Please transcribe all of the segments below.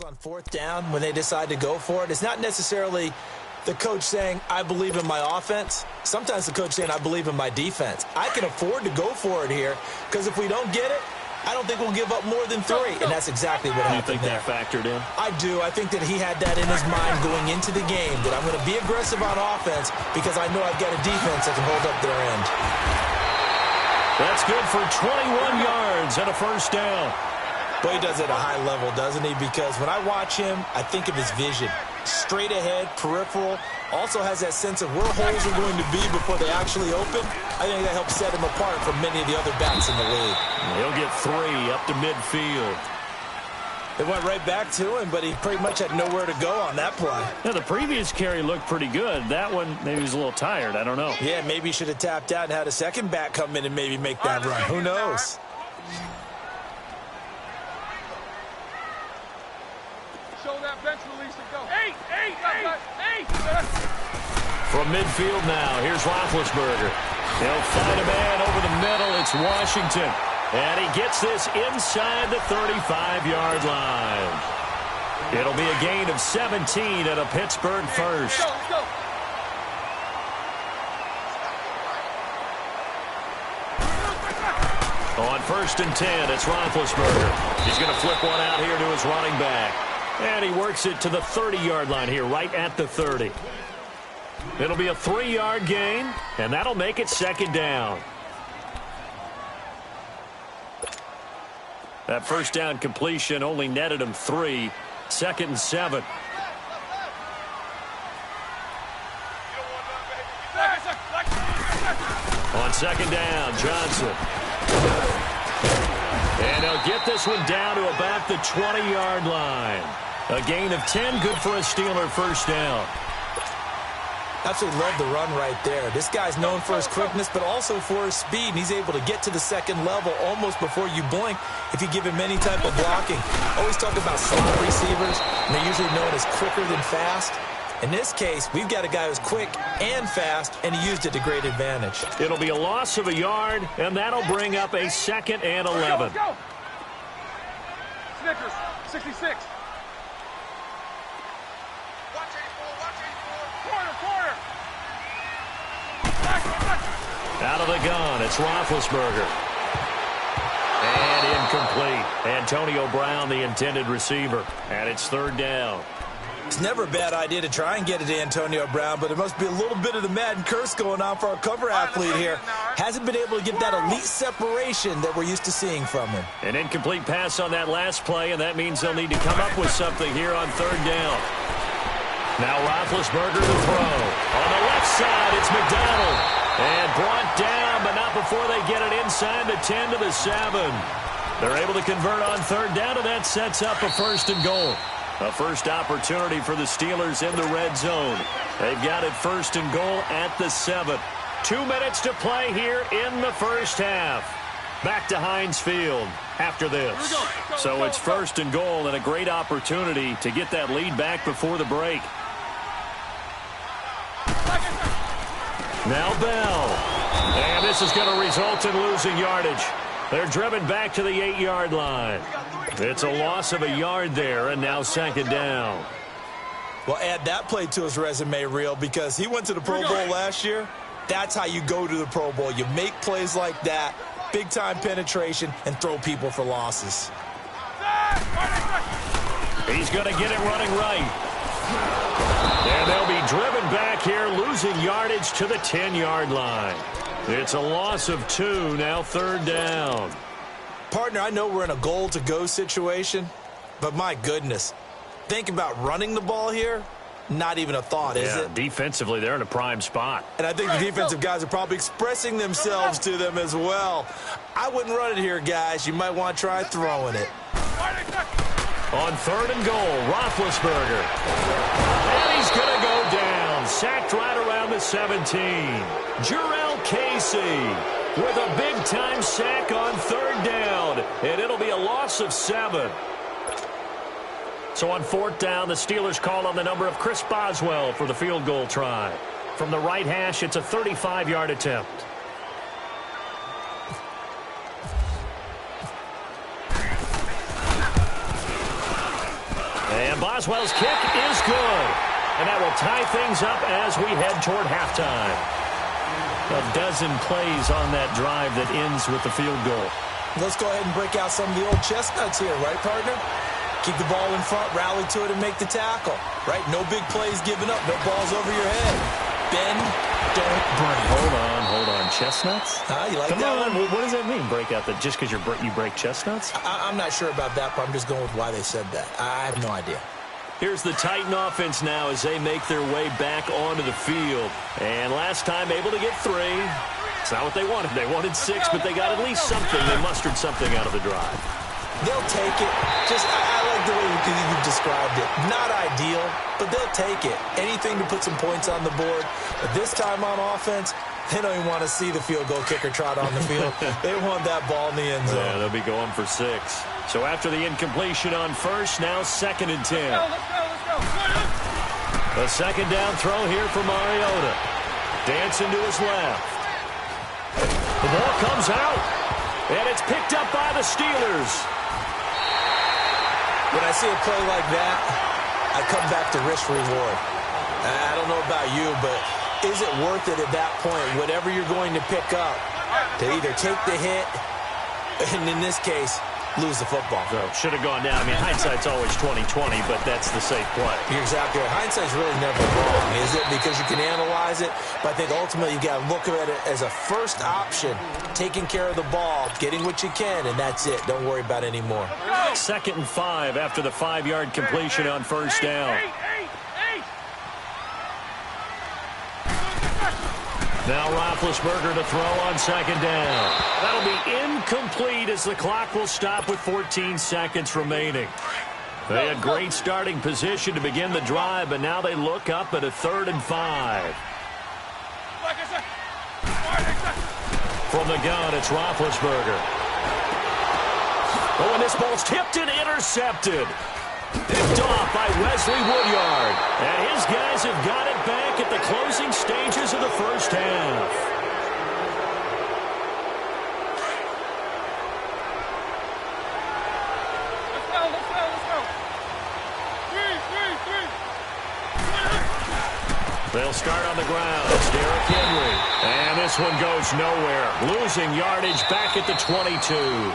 On fourth down when they decide to go for it, it's not necessarily the coach saying, I believe in my offense. Sometimes the coach saying, I believe in my defense. I can afford to go for it here because if we don't get it, I don't think we'll give up more than 3, and that's exactly what happened. Do you think that factored in? I do. I think that he had that in his mind going into the game, that I'm going to be aggressive on offense because I know I've got a defense that can hold up their end. That's good for 21 yards and a first down. But he does it at a high level, doesn't he? Because when I watch him, I think of his vision. Straight ahead, peripheral, also has that sense of where holes are going to be before they actually open. I think that helps set him apart from many of the other backs in the league. He'll get 3 up to midfield. They went right back to him, but he pretty much had nowhere to go on that play. Yeah, the previous carry looked pretty good. That one, maybe he was a little tired. I don't know. Yeah, maybe he should have tapped out and had a second back come in and maybe make that run. Who knows? Bench release and go. 8. From midfield now, here's Roethlisberger. He'll find a man over the middle. It's Washington. And he gets this inside the 35-yard line. It'll be a gain of 17 and a Pittsburgh first. Let's go. On 1st and 10, it's Roethlisberger. He's going to flip one out here to his running back. And he works it to the 30-yard line here, right at the 30. It'll be a 3-yard gain, and that'll make it 2nd down. That first down completion only netted him 3. 2nd and 7. On 2nd down, Johnson. And they'll get this one down to about the 20-yard line. A gain of 10, good for a Steeler first down. Absolutely love the run right there. This guy's known for his quickness, but also for his speed. And he's able to get to the second level almost before you blink if you give him any type of blocking. Always talk about slot receivers, and they're usually known as quicker than fast. In this case, we've got a guy who's quick and fast, and he used it to great advantage. It'll be a loss of a yard, and that'll bring up a 2nd and 11. Go. Snickers, 66. Corner. Out of the gun, it's Roethlisberger. And incomplete. Antonio Brown, the intended receiver. And it's 3rd down. It's never a bad idea to try and get it to Antonio Brown, but there must be a little bit of the Madden curse going on for our cover athlete here. Hasn't been able to get that elite separation that we're used to seeing from him. An incomplete pass on that last play, and that means they'll need to come up with something here on 3rd down. Now Roethlisberger to throw. On the left side, it's McDonald. And brought down, but not before they get it inside the 10 to the 7. They're able to convert on 3rd down, and that sets up a 1st and goal. A first opportunity for the Steelers in the red zone. They've got it 1st and goal at the 7. 2 minutes to play here in the first half. Back to Heinz Field after this. So it's 1st and goal and a great opportunity to get that lead back before the break. Now Bell. And this is going to result in losing yardage. They're driven back to the 8-yard line. It's a loss of a yard there, and now 2nd down. Well, add that play to his resume reel because he went to the Pro Bowl last year. That's how you go to the Pro Bowl. You make plays like that, big-time penetration, and throw people for losses. He's going to get it running right. And they'll be driven back here, losing yardage to the 10-yard line. It's a loss of 2, now 3rd down. Partner, I know we're in a goal-to-go situation, but my goodness, think about running the ball here. Not even a thought, is it? Defensively, they're in a prime spot. And I think the defensive guys are probably expressing themselves to them as well. I wouldn't run it here, guys. You might want to try throwing it. On 3rd and goal, Roethlisberger. And he's going to go down. Sacked right around the 17. Jurrell Casey with a big-time sack on 3rd down. And it'll be a loss of 7. So on 4th down, the Steelers call on the number of Chris Boswell for the field goal try. From the right hash, it's a 35-yard attempt. And Boswell's kick is good. And that will tie things up as we head toward halftime. A dozen plays on that drive that ends with the field goal. Let's go ahead and break out some of the old chestnuts here, right, partner? Keep the ball in front, rally to it, and make the tackle, right? No big plays given up, no balls over your head. Bend, don't break. Hold on. Chestnuts? You like Come that on. one? What does that mean, break out? That just because you break chestnuts? I'm not sure about that, but I'm just going with why they said that. I have no idea. Here's the Titan offense now as they make their way back onto the field. And last time able to get 3. It's not what they wanted. They wanted 6, but they got at least something. They mustered something out of the drive. They'll take it. I like the way you described it. Not ideal, but they'll take it. Anything to put some points on the board. But this time on offense, they don't even want to see the field goal kicker trot on the field. They want that ball in the end zone. Yeah, they'll be going for 6. So after the incompletion on first, now 2nd and 10. Let's go. A second down throw here for Mariota. Dancing to his left. The ball comes out, and it's picked up by the Steelers. When I see a play like that, I come back to risk reward. I don't know about you, but is it worth it at that point, whatever you're going to pick up, to either take the hit, and in this case, lose the football? So should have gone down. I mean, hindsight's always 20/20, but that's the safe play. You're exactly right. Hindsight's really never wrong, is it? Because you can analyze it, but I think ultimately you got to look at it as a first option, taking care of the ball, getting what you can, and that's it. Don't worry about it anymore. 2nd and 5 after the 5-yard completion on first down. Now Roethlisberger to throw on 2nd down. That'll be incomplete as the clock will stop with 14 seconds remaining. They had great starting position to begin the drive, but now they look up at a 3rd and 5. From the gun, it's Roethlisberger. Oh, and this ball's tipped and intercepted. Picked off by Wesley Woodyard. And his guys have got it back at the closing stages of the first half. They'll start on the ground. It's Derrick Henry. And this one goes nowhere. Losing yardage back at the 22.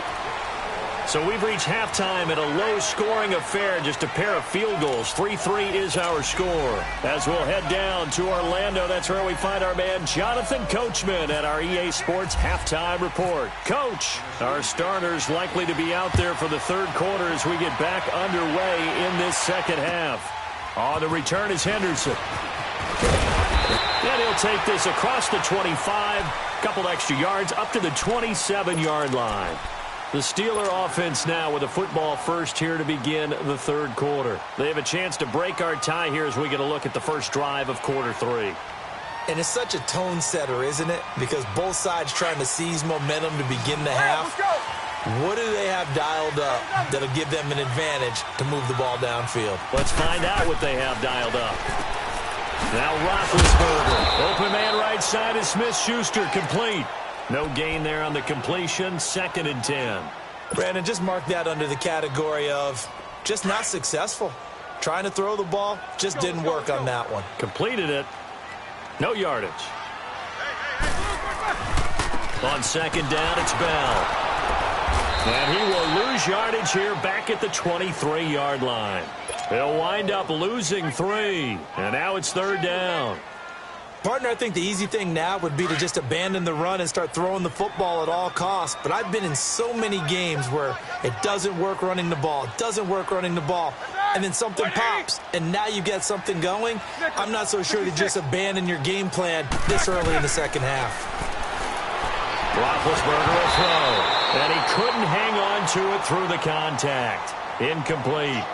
So we've reached halftime at a low-scoring affair, just a pair of field goals. 3-3 is our score. As we'll head down to Orlando, that's where we find our man Jonathan Coachman at our EA Sports Halftime Report. Coach, our starters likely to be out there for the 3rd quarter as we get back underway in this second half. On the return is Henderson. And he'll take this across the 25, couple extra yards up to the 27-yard line. The Steeler offense now with a football first here to begin the 3rd quarter. They have a chance to break our tie here as we get a look at the first drive of quarter 3. And it's such a tone setter, isn't it? Because both sides trying to seize momentum to begin the half. What do they have dialed up that'll give them an advantage to move the ball downfield? Let's find out what they have dialed up. Now Roethlisberger. Open man right side is Smith-Schuster, complete. No gain there on the completion. 2nd and 10. Brandon, just mark that under the category of just not successful. Trying to throw the ball, just didn't work on that one. Completed it. No yardage. On 2nd down, it's Bell. And he will lose yardage here back at the 23-yard line. They'll wind up losing 3. And now it's 3rd down. Partner, I think the easy thing now would be to just abandon the run and start throwing the football at all costs. But I've been in so many games where it doesn't work running the ball. It doesn't work running the ball. And then something pops, and now you get something going. I'm not so sure to just abandon your game plan this early in the second half. Roethlisberger will throw. And he couldn't hang on to it through the contact. Incomplete.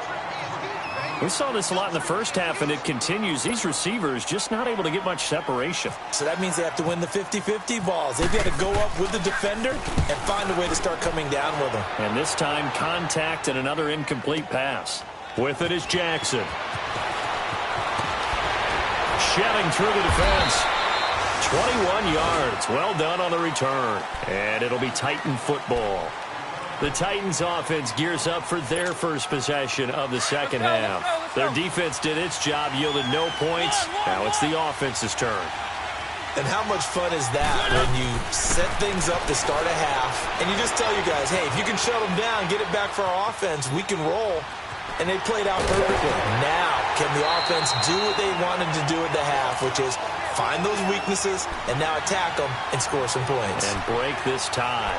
We saw this a lot in the first half, and it continues. These receivers just not able to get much separation. So that means they have to win the 50-50 balls. They've got to go up with the defender and find a way to start coming down with them. And this time, contact and another incomplete pass. With it is Jackson. Shedding through the defense. 21 yards. Well done on the return. And it'll be Titan football. The Titans offense gears up for their first possession of the second half. Their defense did its job, yielded no points. Now it's the offense's turn. And how much fun is that when you set things up to start a half and you just tell your guys, hey, if you can shut them down, get it back for our offense, we can roll. And they played out perfectly. Now, can the offense do what they wanted to do at the half, which is find those weaknesses and now attack them and score some points. And break this tie.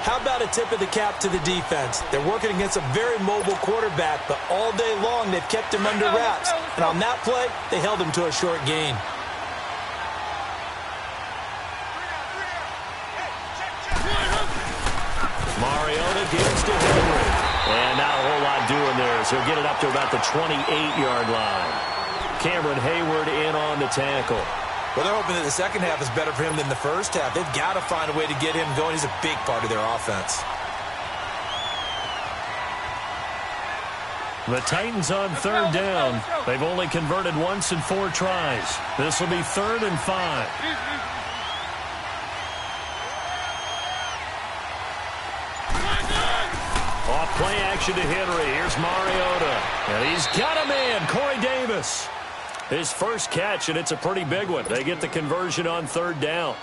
How about a tip of the cap to the defense? They're working against a very mobile quarterback, but all day long they've kept him under wraps. And on that play, they held him to a short gain. Mariota gives to Henry. And not a whole lot doing there, so he'll get it up to about the 28-yard line. Cameron Hayward in on the tackle. Well, they're hoping that the second half is better for him than the first half. They've got to find a way to get him going. He's a big part of their offense. The Titans on third down. They've only converted once in 4 tries. This will be 3rd and 5. Off play action to Henry. Here's Mariota. And he's got him in. Corey Davis. His first catch, and it's a pretty big one. They get the conversion on third down.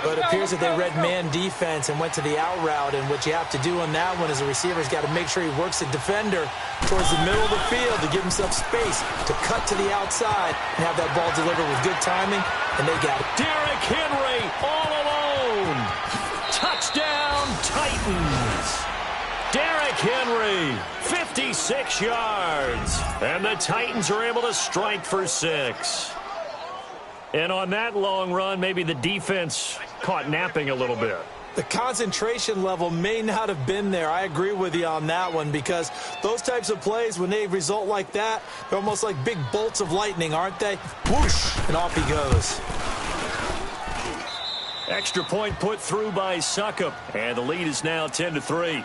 But it appears that they read man defense and went to the out route, and what you have to do on that one is a receiver's got to make sure he works the defender towards the middle of the field to give himself space to cut to the outside and have that ball delivered with good timing, and they got it. Derrick Henry all alone. Touchdown, Titans. Derrick Henry, 56 yards. And the Titans are able to strike for 6. And on that long run, maybe the defense caught napping a little bit. The concentration level may not have been there. I agree with you on that one, because those types of plays, when they result like that, they're almost like big bolts of lightning, aren't they? Whoosh, and off he goes. Extra point put through by Succop, and the lead is now 10-3.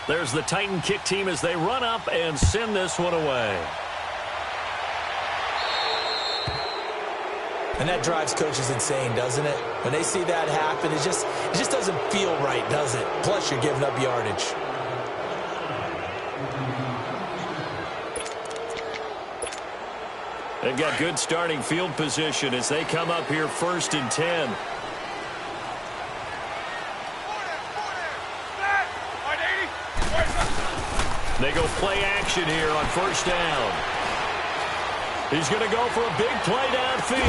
There's the Titan kick team as they run up and send this one away. And that drives coaches insane, doesn't it? When they see that happen, it just doesn't feel right, does it? Plus, you're giving up yardage. They've got good starting field position as they come up here 1st and 10. They go play action here on 1st down. He's going to go for a big play downfield.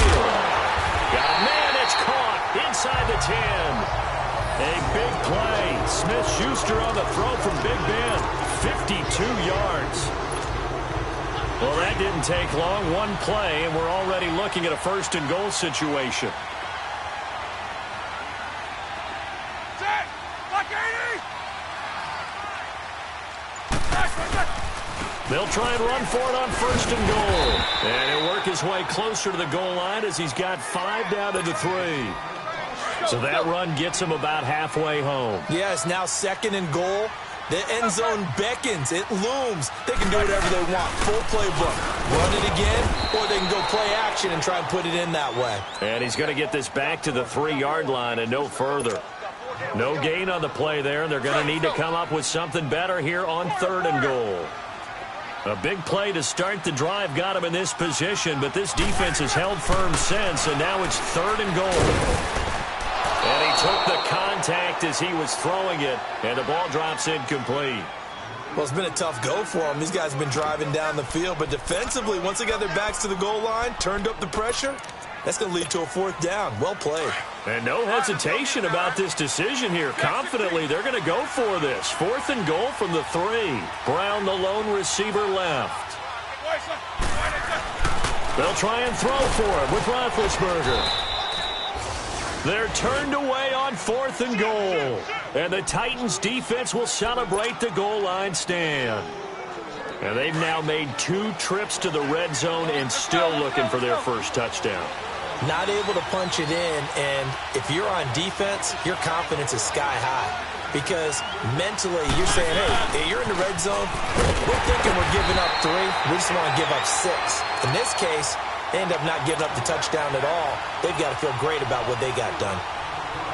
Got a man, it's caught inside the 10. A big play. Smith-Schuster on the throw from Big Ben. 52 yards. Well, that didn't take long. One play, and we're already looking at a 1st and goal situation. They'll try and run for it on 1st and goal. And he'll work his way closer to the goal line as he's got 5 down to the 3. So that run gets him about halfway home. Yes, now 2nd and goal. The end zone beckons. It looms. They can do whatever they want. Full playbook. Run it again, or they can go play action and try and put it in that way. And he's going to get this back to the 3-yard line and no further. No gain on the play there. They're going to need to come up with something better here on 3rd and goal. A big play to start the drive got him in this position, but this defense has held firm since, and now it's 3rd and goal. And he took the contact as he was throwing it, and the ball drops incomplete. Well, it's been a tough go for them. These guys have been driving down the field, but defensively, once they got their backs to the goal line, turned up the pressure, That's going to lead to a 4th down. Well played. And no hesitation about this decision here. Confidently, they're going to go for this. 4th and goal from the 3. Brown, the lone receiver, left. They'll try and throw for it with Roethlisberger. They're turned away on 4th and goal. And the Titans defense will celebrate the goal line stand. And they've now made 2 trips to the red zone and still looking for their first touchdown. Not able to punch it in, and if you're on defense, your confidence is sky high. Because mentally, you're saying, hey, you're in the red zone. We're thinking we're giving up 3. We just want to give up 6. In this case, they end up not giving up the touchdown at all. They've got to feel great about what they got done.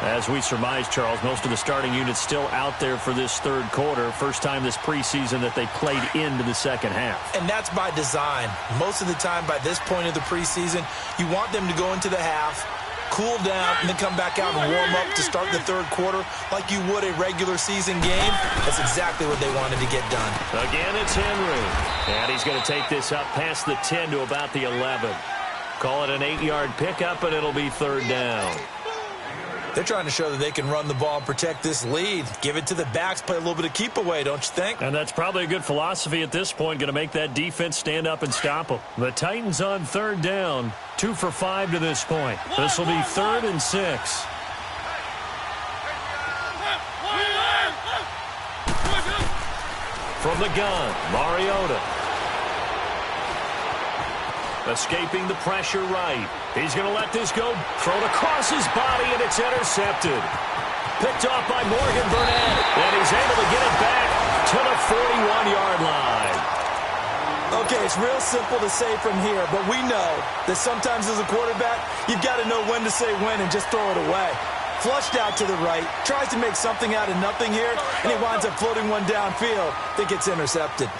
As we surmise, Charles, most of the starting units still out there for this 3rd quarter. First time this preseason that they played into the 2nd half. And that's by design. Most of the time by this point of the preseason, you want them to go into the half, cool down, and then come back out and warm up to start the 3rd quarter like you would a regular season game. That's exactly what they wanted to get done. Again, it's Henry. And he's going to take this up past the 10 to about the 11. Call it an 8-yard pickup, and it'll be 3rd down. They're trying to show that they can run the ball and protect this lead. Give it to the backs, play a little bit of keep away, don't you think? And that's probably a good philosophy at this point, going to make that defense stand up and stop them. The Titans on 3rd down, 2 for 5 to this point. This will be 3rd and 6. From the gun, Mariota. Escaping the pressure right. He's going to let this go. Thrown across his body, and it's intercepted. Picked off by Morgan Burnett. And he's able to get it back to the 41-yard line. Okay, it's real simple to say from here, but we know that sometimes as a quarterback, you've got to know when to say when and just throw it away. Flushed out to the right, tries to make something out of nothing here, and he winds up floating one downfield. Think it's intercepted.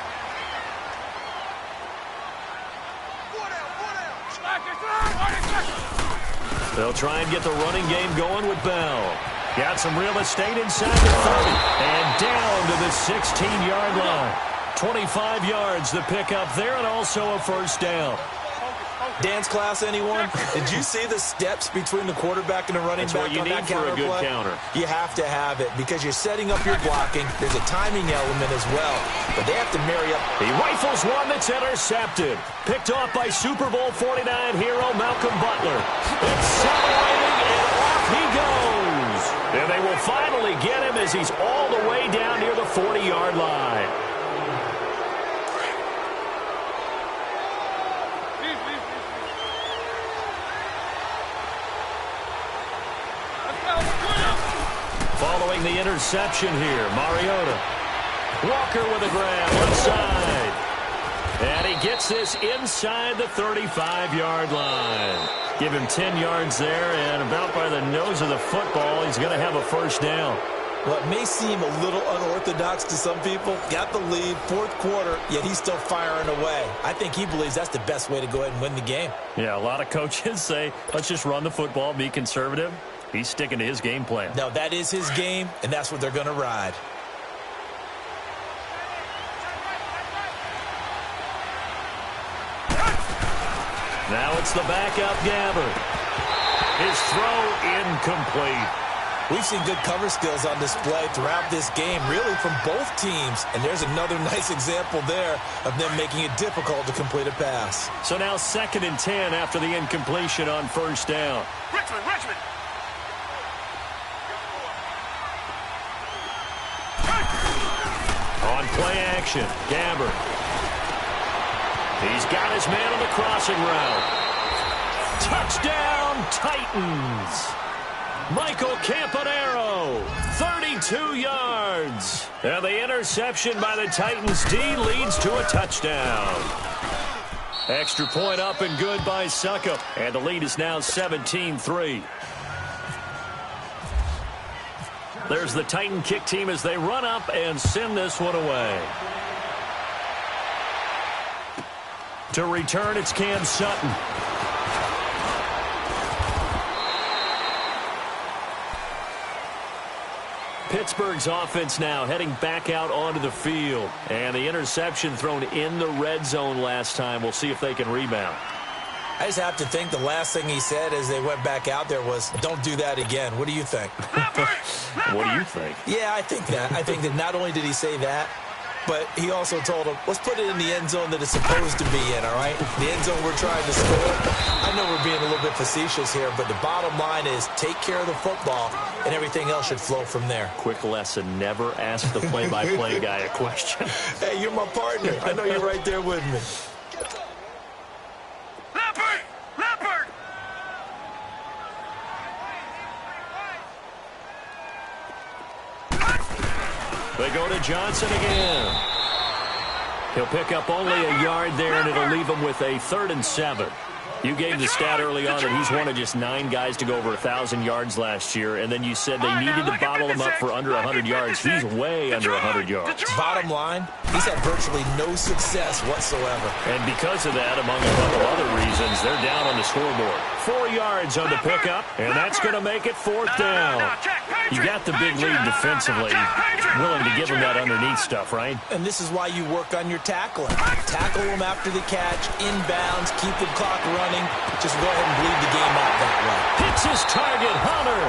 They'll try and get the running game going with Bell. Got some real estate inside the 30. And down to the 16-yard line. 25 yards the pickup there, and also a first down. Dance class, anyone? Did you see the steps between the quarterback and the running back on that counter play? That's what you need for a good counter. You have to have it because you're setting up your blocking. There's a timing element as well, but they have to marry up. He rifles one that's intercepted. Picked off by Super Bowl 49 hero Malcolm Butler. Accelerating, and off he goes. And they will finally get him as he's all the way down near the 40-yard line. Following the interception here, Mariota. Walker with a grab left side. And he gets this inside the 35-yard line. Give him 10 yards there, and about by the nose of the football, he's going to have a first down. Well, it may seem a little unorthodox to some people. Got the lead, 4th quarter, yet he's still firing away. I think he believes that's the best way to go ahead and win the game. Yeah, a lot of coaches say, let's just run the football, be conservative. He's sticking to his game plan. No, that is his game, and that's what they're going to ride. Now it's the backup Gabbert. His throw incomplete. We've seen good cover skills on display throughout this game, really from both teams. And there's another nice example there of them making it difficult to complete a pass. So now 2nd and 10 after the incompletion on first down. Richmond! On play action, Gabbert. He's got his man on the crossing route. Touchdown, Titans! Michael Campanaro, 32 yards. And the interception by the Titans D leads to a touchdown. Extra point up and good by Succop. And the lead is now 17-3. There's the Titan kick team as they run up and send this one away. To return, it's Cam Sutton. Pittsburgh's offense now heading back out onto the field. And the interception thrown in the red zone last time. We'll see if they can rebound. I just have to think the last thing he said as they went back out there was, don't do that again. What do you think? What do you think? Yeah, I think that. I think that not only did he say that, but he also told him, let's put it in the end zone that it's supposed to be in, all right? The end zone we're trying to score. I know we're being a little bit facetious here, but the bottom line is take care of the football, and everything else should flow from there. Quick lesson, never ask the play-by-play guy a question. Hey, you're my partner. I know you're right there with me. Leopard! They go to Johnson again. He'll pick up only a yard there, and it'll leave him with a 3rd and 7. You gave the stat early on that he's one of just 9 guys to go over 1,000 yards last year, and then you said they needed to bottle him up for under 100 yards. He's way under 100 yards. Bottom line, he's had virtually no success whatsoever. And because of that, among a couple other reasons, they're down on the scoreboard. 4 yards on the pickup, and that's going to make it 4th down. You got the big lead defensively, willing to give him that underneath stuff, right? And this is why you work on your tackling. Tackle him after the catch, inbounds, keep the clock running. Just go ahead and bleed the game out that way. Hits his target, Hunter.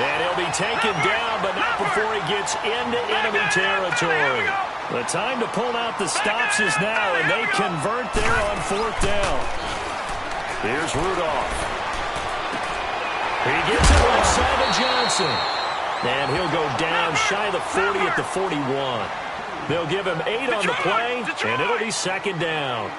And he'll be taken down, but not before he gets into enemy territory. The time to pull out the stops is now, and they convert there on 4th down. Here's Rudolph. He gets it right side to Johnson. And he'll go down shy of the 40 at the 41. They'll give him 8 on the play, and it'll be 2nd down.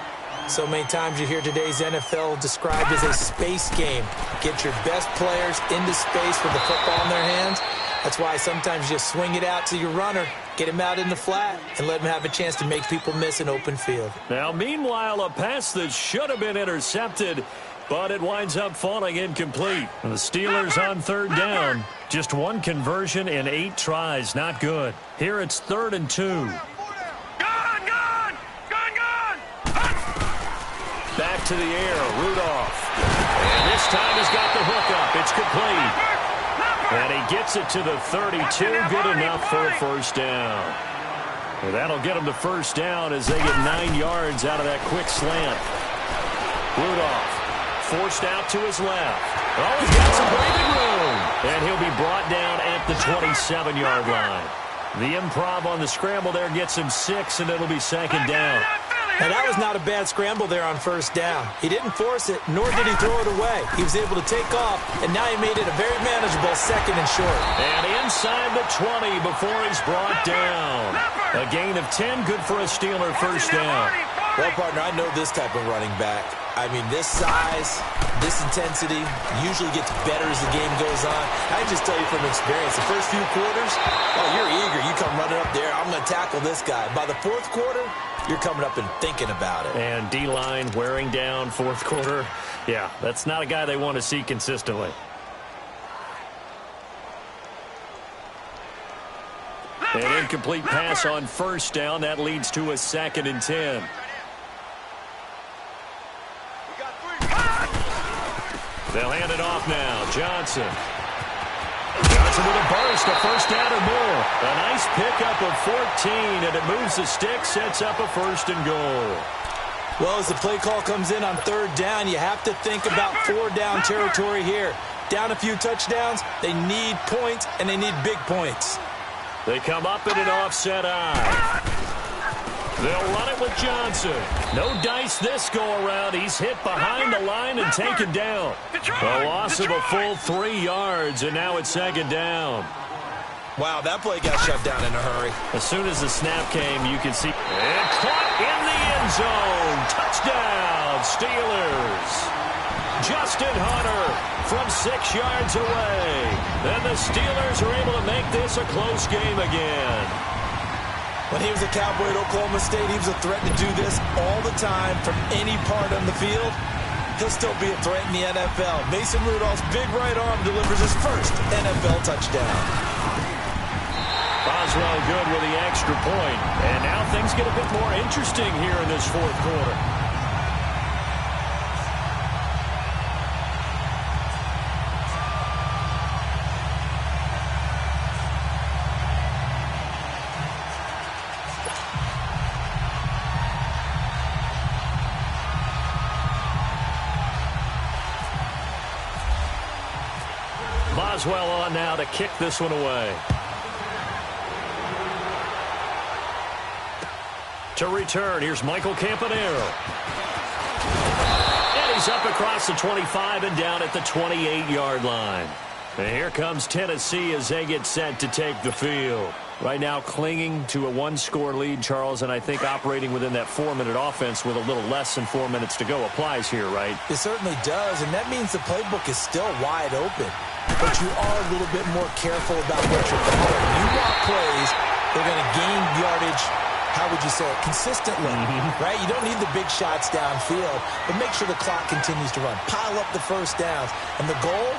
So many times you hear today's NFL described as a space game. Get your best players into space with the football in their hands. That's why sometimes you just swing it out to your runner, get him out in the flat, and let him have a chance to make people miss an open field. Now, meanwhile, a pass that should have been intercepted, but it winds up falling incomplete. The Steelers on 3rd down. Just 1 conversion in 8 tries. Not good. Here it's 3rd and 2. Back to the air, Rudolph. And this time he's got the hookup. It's complete. And he gets it to the 32. Good enough for a 1st down. And that'll get him the 1st down as they get 9 yards out of that quick slant. Rudolph forced out to his left. Oh, he's got some breathing room. And he'll be brought down at the 27-yard line. The improv on the scramble there gets him 6, and it'll be 2nd down. Now, that was not a bad scramble there on 1st down. He didn't force it, nor did he throw it away. He was able to take off, and now he made it a very manageable 2nd and short. And inside the 20 before he's brought down. A gain of 10, good for a Steeler 1st down. Well, partner, I know this type of running back. I mean, this size, this intensity usually gets better as the game goes on. I just tell you from experience, the first few quarters, oh, you're eager. You come running up there, I'm going to tackle this guy. By the 4th quarter, you're coming up and thinking about it. And D-line wearing down 4th quarter. Yeah, that's not a guy they want to see consistently. An incomplete pass on 1st down. That leads to a 2nd and 10. They'll hand it off now. Johnson. Johnson with a burst, a 1st down or more. A nice pickup of 14, and it moves the stick, sets up a 1st and goal. Well, as the play call comes in on 3rd down, you have to think about 4-down territory here. Down a few touchdowns, they need points, and they need big points. They come up in an offset eye. They'll run it with Johnson. No dice this go-around. He's hit behind the line and taken down. A loss of a full 3 yards, and now it's 2nd down. Wow, that play got shut down in a hurry. As soon as the snap came, you could see. And caught in the end zone. Touchdown, Steelers. Justin Hunter from 6 yards away. And the Steelers are able to make this a close game again. When he was a Cowboy at Oklahoma State, he was a threat to do this all the time from any part on the field. He'll still be a threat in the NFL. Mason Rudolph's big right arm delivers his first NFL touchdown. Boswell good with the extra point. And now things get a bit more interesting here in this 4th quarter. Boswell on now to kick this one away. To return, here's Michael Campanero. And he's up across the 25 and down at the 28-yard line. And here comes Tennessee as they get set to take the field. Right now clinging to a one-score lead, Charles, and I think operating within that 4-minute offense with a little less than 4 minutes to go applies here, right? It certainly does, and that means the playbook is still wide open. But you are a little bit more careful about what you're calling. You want plays, they're going to gain yardage, how would you say it, consistently, right? You don't need the big shots downfield, but make sure the clock continues to run. Pile up the first downs, and the goal,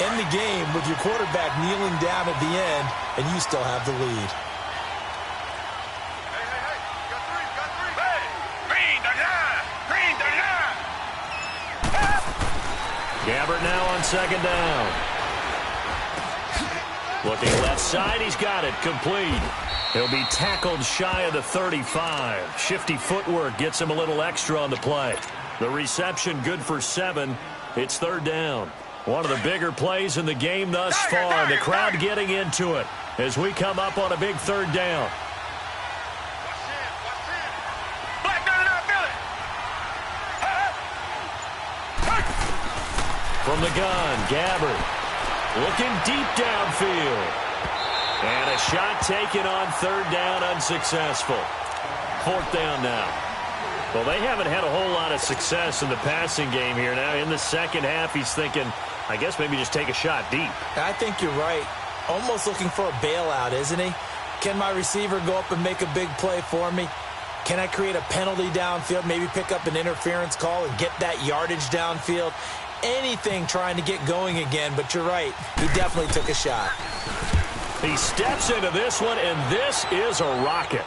end the game with your quarterback kneeling down at the end, and you still have the lead. Gabbert now on second down. Looking left side, he's got it, complete. He'll be tackled shy of the 35. Shifty footwork gets him a little extra on the play. The reception good for 7. It's third down. One of the bigger plays in the game thus far. The crowd getting into it as we come up on a big third down. From the gun, Gabbert looking deep downfield. And a shot taken on third down, unsuccessful. Fourth down now. Well, they haven't had a whole lot of success in the passing game here. Now in the second half, he's thinking, I guess maybe just take a shot deep. I think you're right. Almost looking for a bailout, isn't he? Can my receiver go up and make a big play for me? Can I create a penalty downfield, maybe pick up an interference call and get that yardage downfield? Anything trying to get going again, but you're right. He definitely took a shot. He steps into this one, and this is a rocket.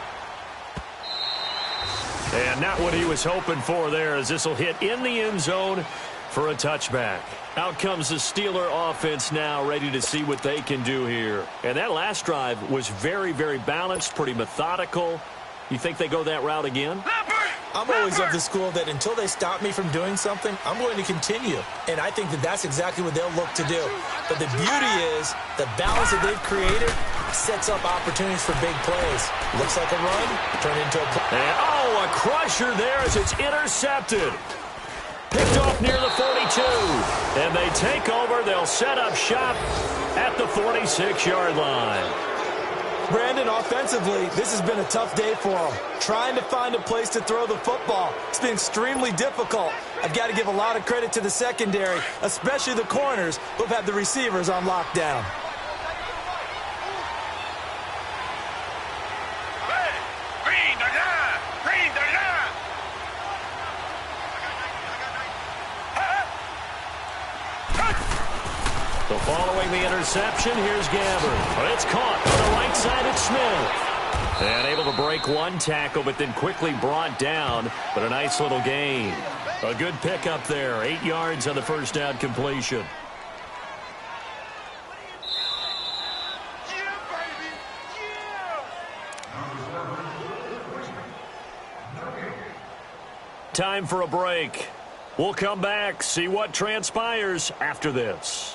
And not what he was hoping for there, as this will hit in the end zone for a touchback. Out comes the Steeler offense now, ready to see what they can do here. And that last drive was very, very balanced, pretty methodical. You think they go that route again? I'm always of the school that until they stop me from doing something, I'm going to continue. And I think that that's exactly what they'll look to do. But the beauty is the balance that they've created sets up opportunities for big plays. Looks like a run, turned into a play. And, a crusher there as it's intercepted. Picked off near the 42. And they take over. They'll set up shop at the 46-yard line. Brandon, offensively, this has been a tough day for them. Trying to find a place to throw the football. It's been extremely difficult. I've got to give a lot of credit to the secondary, especially the corners who've had the receivers on lockdown. So following the interception, here's Gabbert. It's caught on the right side of Smith. And able to break one tackle, but then quickly brought down. But a nice little gain. A good pickup there. 8 yards on the first down completion. Time for a break. We'll come back, see what transpires after this.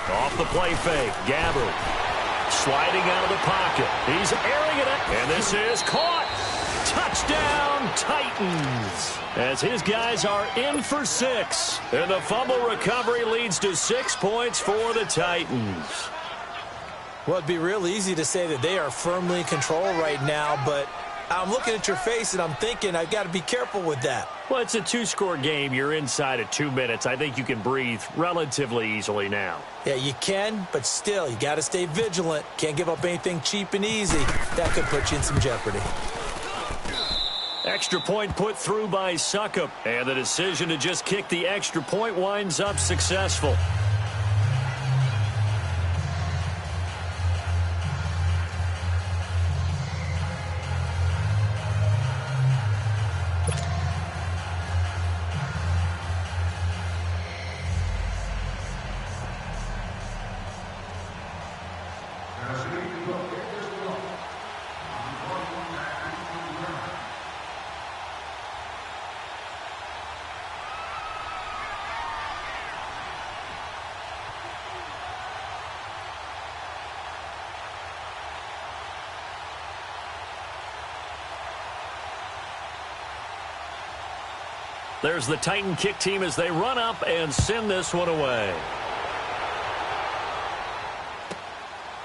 Off the play fake, Gabbert sliding out of the pocket. He's airing it up, and this is caught. Touchdown, Titans. As his guys are in for 6. And the fumble recovery leads to 6 points for the Titans. Well, it'd be real easy to say that they are firmly in control right now, but I'm looking at your face and I'm thinking I've got to be careful with that. Well, it's a 2-score game. You're inside of 2 minutes. I think you can breathe relatively easily now. Yeah, you can, but still, you got to stay vigilant. Can't give up anything cheap and easy. That could put you in some jeopardy. Extra point put through by Suckup. And the decision to just kick the extra point winds up successful. There's the Titan kick team as they run up and send this one away.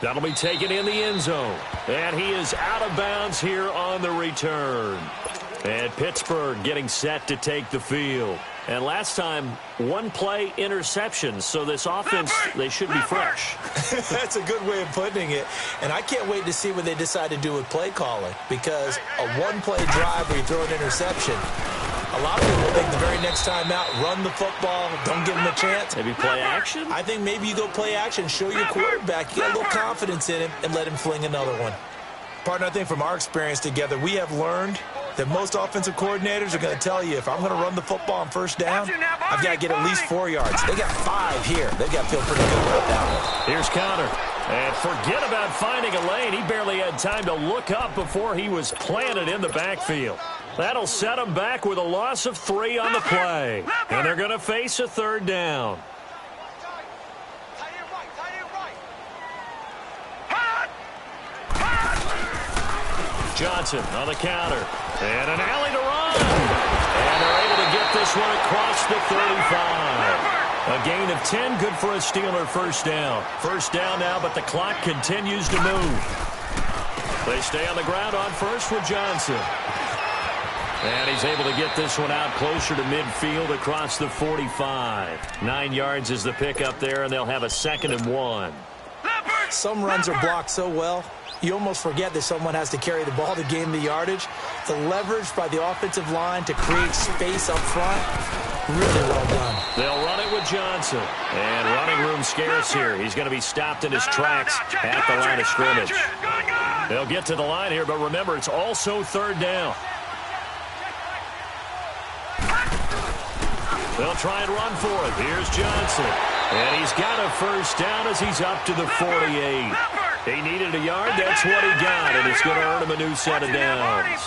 That'll be taken in the end zone. And he is out of bounds here on the return. And Pittsburgh getting set to take the field. And last time, one play interception. So this offense, they should be fresh. That's a good way of putting it. And I can't wait to see what they decide to do with play calling. Because a one-play drive where you throw an interception, a lot of people think the very next time out, run the football, don't give them a chance. Maybe play action? I think maybe you go play action, show your quarterback, you get a little confidence in him, and let him fling another one. Partner, I think from our experience together, we have learned that most offensive coordinators are going to tell you, if I'm going to run the football on first down, I've got to get at least 4 yards. They got 5 here. They've got to feel pretty good about that one. Here's Connor. And forget about finding a lane. He barely had time to look up before he was planted in the backfield. That'll set him back with a loss of 3 on the play. And they're going to face a third down. Johnson on the counter. And an alley to run. And they're able to get this one across the 35. A gain of 10, good for a Steeler first down. First down now, but the clock continues to move. They stay on the ground on first with Johnson. And he's able to get this one out closer to midfield across the 45. 9 yards is the pickup there, and they'll have a 2nd and 1. Some runs are blocked so well, you almost forget that someone has to carry the ball to gain the yardage. The leverage by the offensive line to create space up front, really well done. They'll run it with Johnson. And running room scarce here. He's going to be stopped in his tracks at the line of scrimmage. They'll get to the line here, but remember, it's also third down. They'll try and run for it. Here's Johnson. And he's got a first down as he's up to the 48. He needed a yard. That's what he got, and it's going to earn him a new set of downs.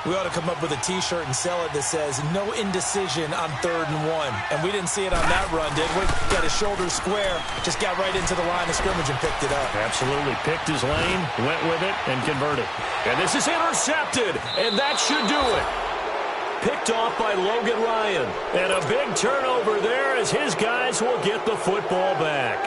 We ought to come up with a T-shirt and sell it that says, no indecision on 3rd and 1. And we didn't see it on that run, did we? Got his shoulders square, just got right into the line of scrimmage and picked it up. Absolutely. Picked his lane, went with it, and converted. And this is intercepted, and that should do it. Picked off by Logan Ryan. And a big turnover there as his guys will get the football back.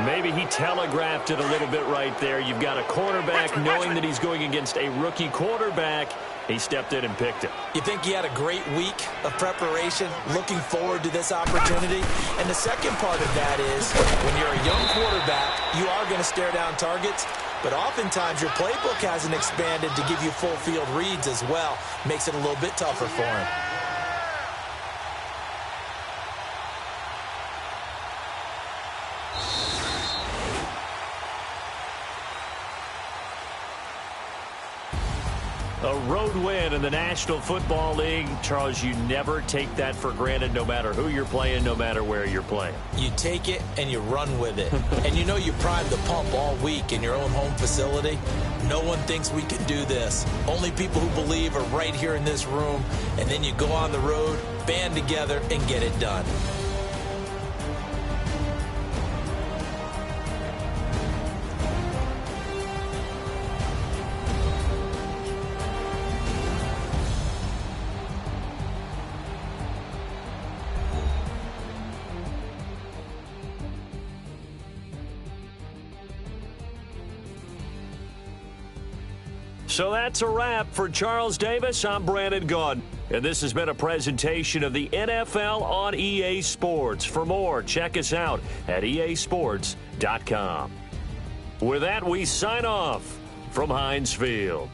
Maybe he telegraphed it a little bit right there. You've got a cornerback knowing that he's going against a rookie quarterback. He stepped in and picked it. You think he had a great week of preparation, looking forward to this opportunity? And the second part of that is, when you're a young quarterback, you are going to stare down targets, but oftentimes your playbook hasn't expanded to give you full field reads as well. Makes it a little bit tougher for him. A road win in the National Football League. Charles, you never take that for granted no matter who you're playing, no matter where you're playing. You take it and you run with it. And you know you primed the pump all week in your own home facility. No one thinks we can do this. Only people who believe are right here in this room. And then you go on the road, band together, and get it done. So that's a wrap for Charles Davis. I'm Brandon Gaudin, and this has been a presentation of the NFL on EA Sports. For more, check us out at easports.com. With that, we sign off from Heinz Field.